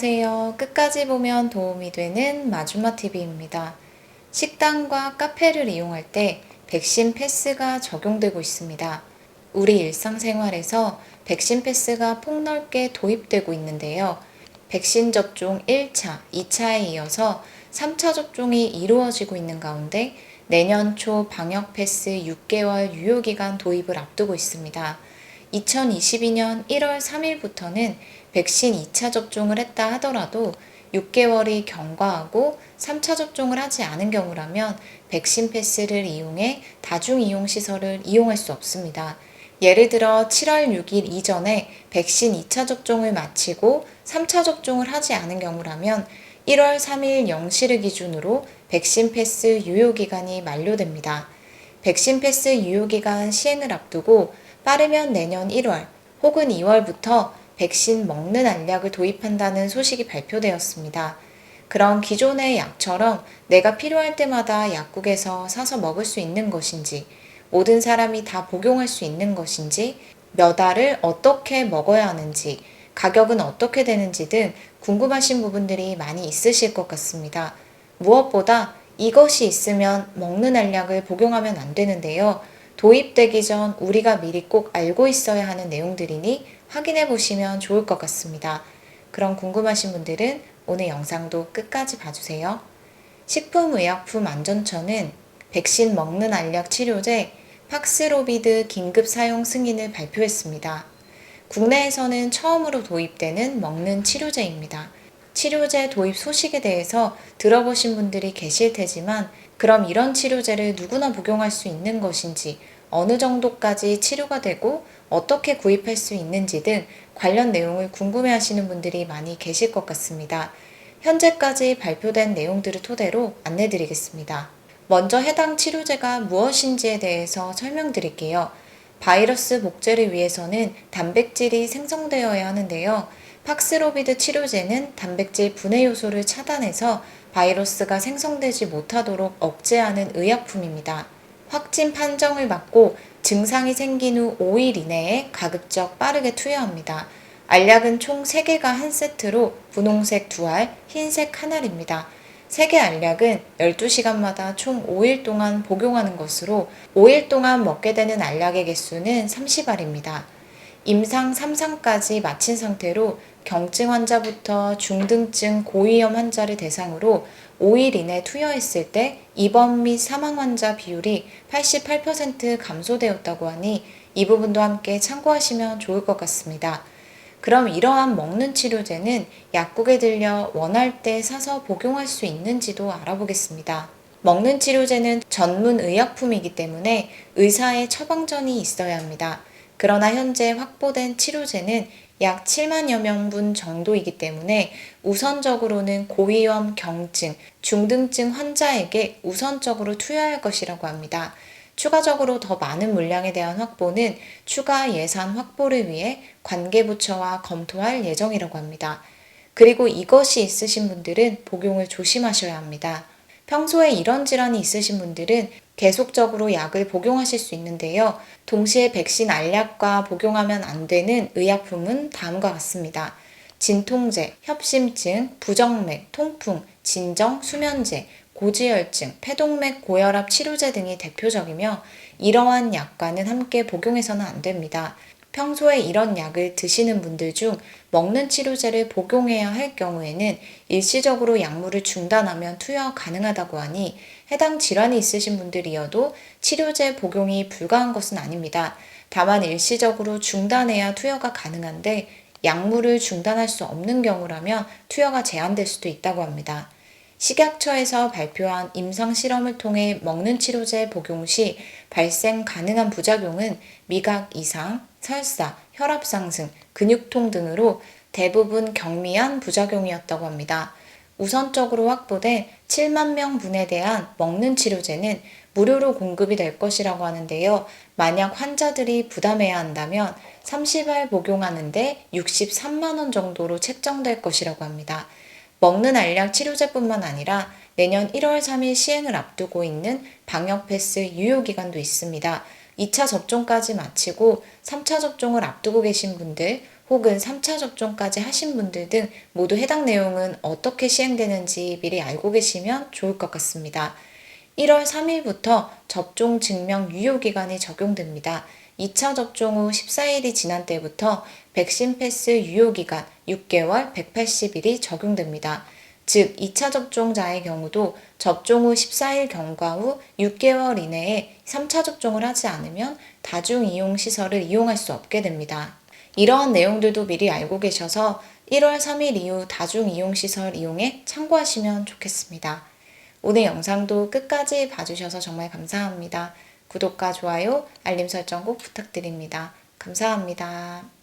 안녕하세요. 끝까지 보면 도움이 되는 마주마TV입니다. 식당과 카페를 이용할 때 백신 패스가 적용되고 있습니다. 우리 일상생활에서 백신 패스가 폭넓게 도입되고 있는데요. 백신 접종 1차, 2차에 이어서 3차 접종이 이루어지고 있는 가운데 내년 초 방역 패스 6개월 유효기간 도입을 앞두고 있습니다. 2022년 1월 3일부터는 백신 2차 접종을 했다 하더라도 6개월이 경과하고 3차 접종을 하지 않은 경우라면 백신 패스를 이용해 다중이용시설을 이용할 수 없습니다. 예를 들어 7월 6일 이전에 백신 2차 접종을 마치고 3차 접종을 하지 않은 경우라면 1월 3일 0시를 기준으로 백신 패스 유효기간이 만료됩니다. 백신 패스 유효기간 시행을 앞두고 빠르면 내년 1월 혹은 2월부터 백신 먹는 알약을 도입한다는 소식이 발표되었습니다. 그럼 기존의 약처럼 내가 필요할 때마다 약국에서 사서 먹을 수 있는 것인지, 모든 사람이 다 복용할 수 있는 것인지, 몇 알을 어떻게 먹어야 하는지, 가격은 어떻게 되는지 등 궁금하신 부분들이 많이 있으실 것 같습니다. 무엇보다 이것이 있으면 먹는 알약을 복용하면 안 되는데요. 도입되기 전 우리가 미리 꼭 알고 있어야 하는 내용들이니 확인해 보시면 좋을 것 같습니다. 그럼 궁금하신 분들은 오늘 영상도 끝까지 봐주세요. 식품의약품안전처는 백신 먹는 알약 치료제 팍스로비드 긴급 사용 승인을 발표했습니다. 국내에서는 처음으로 도입되는 먹는 치료제입니다. 치료제 도입 소식에 대해서 들어보신 분들이 계실 테지만 그럼 이런 치료제를 누구나 복용할 수 있는 것인지, 어느 정도까지 치료가 되고 어떻게 구입할 수 있는지 등 관련 내용을 궁금해 하시는 분들이 많이 계실 것 같습니다. 현재까지 발표된 내용들을 토대로 안내 드리겠습니다. 먼저 해당 치료제가 무엇인지에 대해서 설명드릴게요. 바이러스 복제를 위해서는 단백질이 생성되어야 하는데요. 팍스로비드 치료제는 단백질 분해 요소를 차단해서 바이러스가 생성되지 못하도록 억제하는 의약품입니다. 확진 판정을 받고 증상이 생긴 후 5일 이내에 가급적 빠르게 투여합니다. 알약은 총 3개가 한 세트로 분홍색 2알, 흰색 1알입니다. 3개 알약은 12시간마다 총 5일 동안 복용하는 것으로 5일 동안 먹게 되는 알약의 개수는 30알입니다. 임상 3상까지 마친 상태로 경증 환자부터 중등증 고위험 환자를 대상으로 5일 이내 투여했을 때 입원 및 사망 환자 비율이 88% 감소되었다고 하니 이 부분도 함께 참고하시면 좋을 것 같습니다. 그럼 이러한 먹는 치료제는 약국에 들려 원할 때 사서 복용할 수 있는지도 알아보겠습니다. 먹는 치료제는 전문 의약품이기 때문에 의사의 처방전이 있어야 합니다. 그러나 현재 확보된 치료제는 약 7만여 명분 정도이기 때문에 우선적으로는 고위험 경증, 중등증 환자에게 우선적으로 투여할 것이라고 합니다. 추가적으로 더 많은 물량에 대한 확보는 추가 예산 확보를 위해 관계부처와 검토할 예정이라고 합니다. 그리고 이것이 있으신 분들은 복용을 조심하셔야 합니다. 평소에 이런 질환이 있으신 분들은 계속적으로 약을 복용하실 수 있는데요. 동시에 백신 알약과 복용하면 안 되는 의약품은 다음과 같습니다. 진통제, 협심증, 부정맥, 통풍, 진정, 수면제, 고지혈증, 폐동맥 고혈압 치료제 등이 대표적이며 이러한 약과는 함께 복용해서는 안 됩니다. 평소에 이런 약을 드시는 분들 중 먹는 치료제를 복용해야 할 경우에는 일시적으로 약물을 중단하면 투여 가능하다고 하니 해당 질환이 있으신 분들이어도 치료제 복용이 불가한 것은 아닙니다. 다만 일시적으로 중단해야 투여가 가능한데 약물을 중단할 수 없는 경우라면 투여가 제한될 수도 있다고 합니다. 식약처에서 발표한 임상 실험을 통해 먹는 치료제 복용 시 발생 가능한 부작용은 미각 이상, 설사, 혈압 상승, 근육통 등으로 대부분 경미한 부작용이었다고 합니다. 우선적으로 확보된 7만 명분에 대한 먹는 치료제는 무료로 공급이 될 것이라고 하는데요. 만약 환자들이 부담해야 한다면 30알 복용하는데 63만 원 정도로 책정될 것이라고 합니다. 먹는 알약 치료제뿐만 아니라 내년 1월 3일 시행을 앞두고 있는 방역 패스 유효 기간도 있습니다. 2차 접종까지 마치고 3차 접종을 앞두고 계신 분들 혹은 3차 접종까지 하신 분들 등 모두 해당 내용은 어떻게 시행되는지 미리 알고 계시면 좋을 것 같습니다. 1월 3일부터 접종 증명 유효기간이 적용됩니다. 2차 접종 후 14일이 지난 때부터 백신 패스 유효기간 6개월 180일이 적용됩니다. 즉, 2차 접종자의 경우도 접종 후 14일 경과 후 6개월 이내에 3차 접종을 하지 않으면 다중이용시설을 이용할 수 없게 됩니다. 이러한 내용들도 미리 알고 계셔서 1월 3일 이후 다중이용시설 이용에 참고하시면 좋겠습니다. 오늘 영상도 끝까지 봐주셔서 정말 감사합니다. 구독과 좋아요, 알림 설정 꼭 부탁드립니다. 감사합니다.